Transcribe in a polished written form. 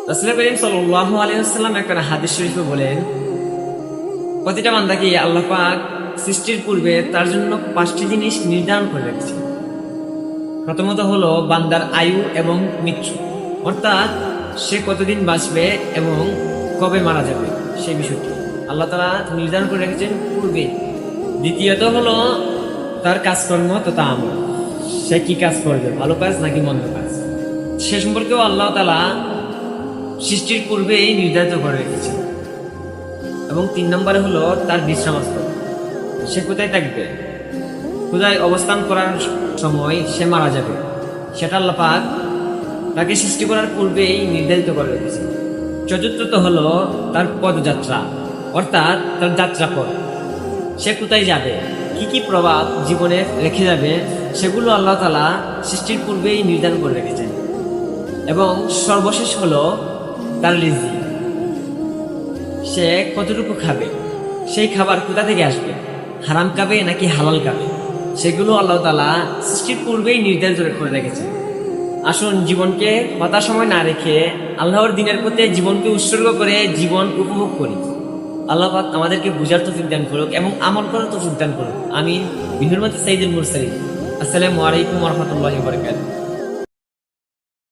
রাসূল করিম সাল্লাল্লাহু আলাইহি ওয়াসাল্লাম একটা হাদিস শরীফে বলেন, প্রতিটা বান্দাকে আল্লাহ পাক সৃষ্টির পূর্বে তার জন্য 5টি জিনিস নির্ধারণ করে রেখেছেন। প্রথমত হলো বান্দার আয়ু এবং মৃত্যু, অর্থাৎ সে কতদিন বাঁচবে এবং কবে মারা যাবে সেই বিষয়টি আল্লাহ তাআলা নির্ধারণ করে রেখেছেন পূর্বে। দ্বিতীয়ত হলো তার কাজকর্ম তথা আমল, সে কি কাজ করবে, ভালো কাজ নাকি মন্দ কাজ, সে সম্পর্কেও আল্লাহ তাআলা সৃষ্টির পূর্বেই নির্ধারিত করে রেখেছেন। এবং 3 নম্বরে হলো তার বিশ্রামস্থল, সে কোথায় থাকবে, কোথায় অবস্থান করার সময় সে মারা যাবে, সেটা আল্লাহ পাক তাকে সৃষ্টি করার পূর্বেই নির্ধারিত করে রেখেছে। চতুর্থত হলো তার পদযাত্রা, অর্থাৎ তার যাত্রাপথ, সে কোথায় যাবে, কি কি প্রভাব জীবনে রেখে যাবে, সেগুলো আল্লাহ তাআলা সৃষ্টির পূর্বেই নির্ধারণ করে রেখেছেন। এবং সর্বশেষ হলো তার রিজিক, সে কতটুকু খাবে, সেই খাবার কোথা থেকে আসবে, হারাম খাবে নাকি হালাল খাবে, সেগুলো আল্লাহ তাআলা সৃষ্টির পূর্বেই নির্ধারিত করে রেখেছেন। আসুন জীবনকে হতাশ সময় না রেখে আল্লাহর দিনের পথে জীবনকে উৎসর্গ করে জীবন উপভোগ করি। আল্লাহ পাক আমাদেরকে বুঝার তৌফিক দান করুক এবং আমল করার তৌফিক দান করুক। আমিন। বিহুরমতি সাইয়্যিদুল মুরসালিন। আসসালামু আলাইকুম ওয়া রাহমাতুল্লাহি ওয়া বারাকাতুহু।